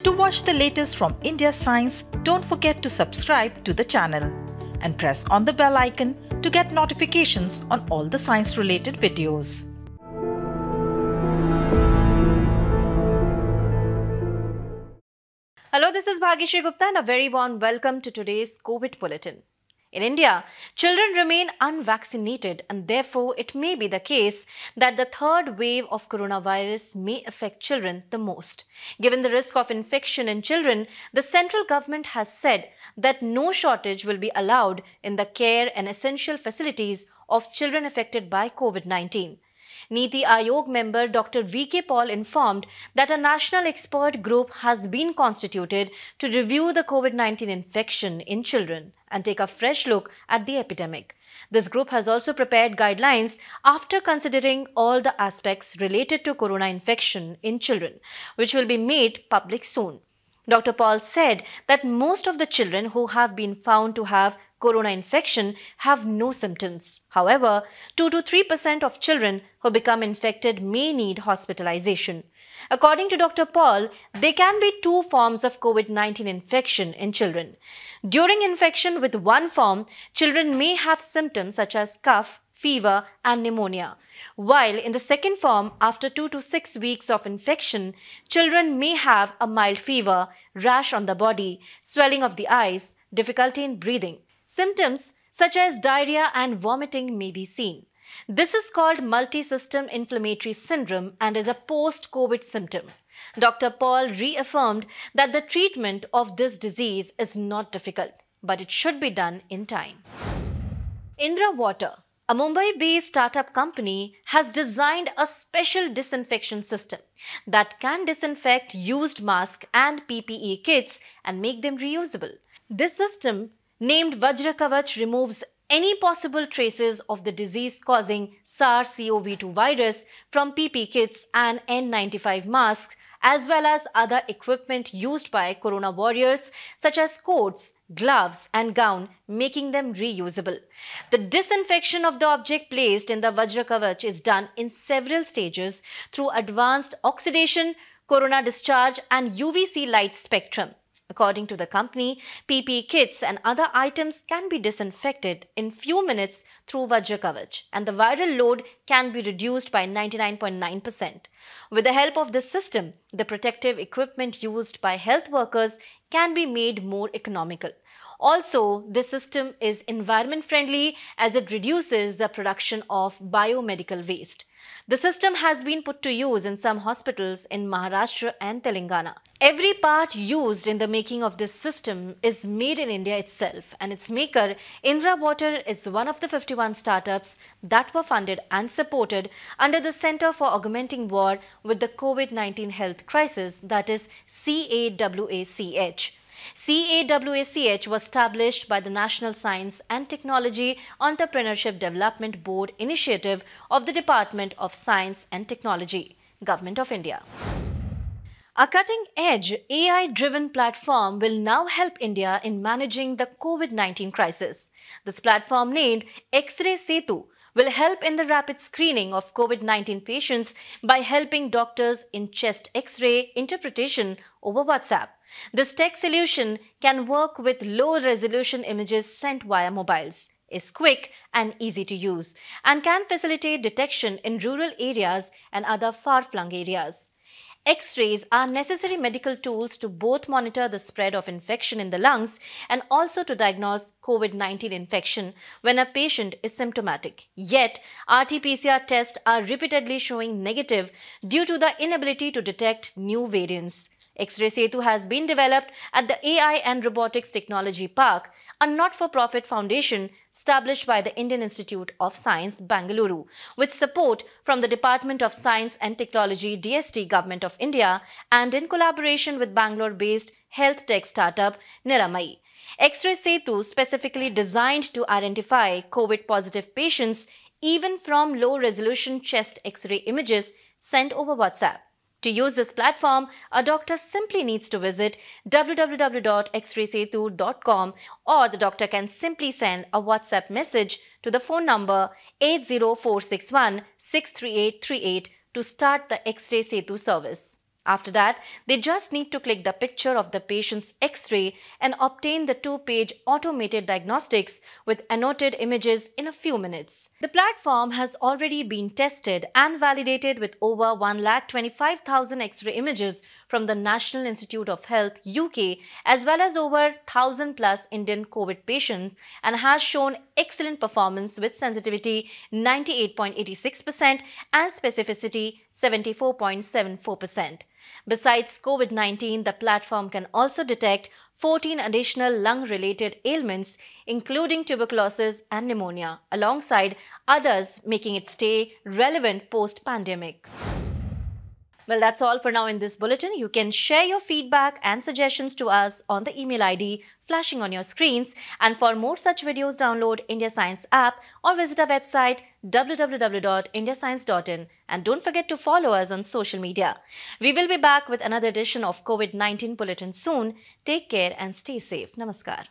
To watch the latest from India Science, don't forget to subscribe to the channel and press on the bell icon to get notifications on all the science-related videos. Hello, this is Bhagyashree Gupta and a very warm welcome to today's COVID Bulletin. In India, children remain unvaccinated and therefore it may be the case that the third wave of coronavirus may affect children the most. Given the risk of infection in children, the central government has said that no shortage will be allowed in the care and essential facilities of children affected by COVID-19. Niti Aayog member Dr. V.K. Paul informed that a national expert group has been constituted to review the COVID-19 infection in children and take a fresh look at the epidemic. This group has also prepared guidelines after considering all the aspects related to corona infection in children, which will be made public soon. Dr. Paul said that most of the children who have been found to have corona infection have no symptoms. However, 2 to 3% of children who become infected may need hospitalization. According to Dr. Paul, there can be two forms of COVID-19 infection in children. During infection with one form, children may have symptoms such as cough, fever, and pneumonia. While in the second form, after 2 to 6 weeks of infection, children may have a mild fever, rash on the body, swelling of the eyes, difficulty in breathing. Symptoms such as diarrhea and vomiting may be seen. This is called multi-system inflammatory syndrome and is a post-COVID symptom. Dr. Paul reaffirmed that the treatment of this disease is not difficult, but it should be done in time. Indra Water, a Mumbai-based startup company, has designed a special disinfection system that can disinfect used masks and PPE kits and make them reusable. This system, named Vajrakavach, removes any possible traces of the disease-causing SARS-CoV-2 virus from PP kits and N95 masks, as well as other equipment used by corona warriors such as coats, gloves and gown, making them reusable. The disinfection of the object placed in the Vajrakavach is done in several stages through advanced oxidation, corona discharge and UVC light spectrum. According to the company, PPE kits and other items can be disinfected in few minutes through Vajrakavach and the viral load can be reduced by 99.9%. With the help of this system, the protective equipment used by health workers can be made more economical. Also, this system is environment friendly as it reduces the production of biomedical waste. The system has been put to use in some hospitals in Maharashtra and Telangana. Every part used in the making of this system is made in India itself, and its maker, Indra Water, is one of the 51 startups that were funded and supported under the Center for Augmenting War with the COVID-19 Health Crisis, that is CAWACH. CAWACH was established by the National Science and Technology Entrepreneurship Development Board initiative of the Department of Science and Technology, Government of India. A cutting-edge AI-driven platform will now help India in managing the COVID-19 crisis. This platform, named X-Ray Setu, will help in the rapid screening of COVID-19 patients by helping doctors in chest X-ray interpretation over WhatsApp. This tech solution can work with low-resolution images sent via mobiles, is quick and easy to use, and can facilitate detection in rural areas and other far-flung areas. X-rays are necessary medical tools to both monitor the spread of infection in the lungs and also to diagnose COVID-19 infection when a patient is symptomatic. Yet, RT-PCR tests are repeatedly showing negative due to the inability to detect new variants. X-Ray Setu has been developed at the AI and Robotics Technology Park, a not-for-profit foundation established by the Indian Institute of Science, Bangalore, with support from the Department of Science and Technology, DST, Government of India, and in collaboration with Bangalore-based health tech startup Niramai. X-Ray Setu specifically designed to identify COVID-positive patients even from low-resolution chest X-ray images sent over WhatsApp. To use this platform, a doctor simply needs to visit www.xraysetu.com or the doctor can simply send a WhatsApp message to the phone number 80461 63838 to start the X-Ray Setu service. After that, they just need to click the picture of the patient's X-ray and obtain the 2-page automated diagnostics with annotated images in a few minutes. The platform has already been tested and validated with over 125,000 X-ray images from the National Institute of Health UK as well as over 1,000 plus Indian COVID patients and has shown excellent performance with sensitivity 98.86% and specificity 74.74%. Besides COVID-19, the platform can also detect 14 additional lung-related ailments, including tuberculosis and pneumonia, alongside others, making it stay relevant post-pandemic. Well, that's all for now in this bulletin. You can share your feedback and suggestions to us on the email ID flashing on your screens. And for more such videos, download India Science app or visit our website www.indiascience.in. And don't forget to follow us on social media. We will be back with another edition of COVID-19 Bulletin soon. Take care and stay safe. Namaskar.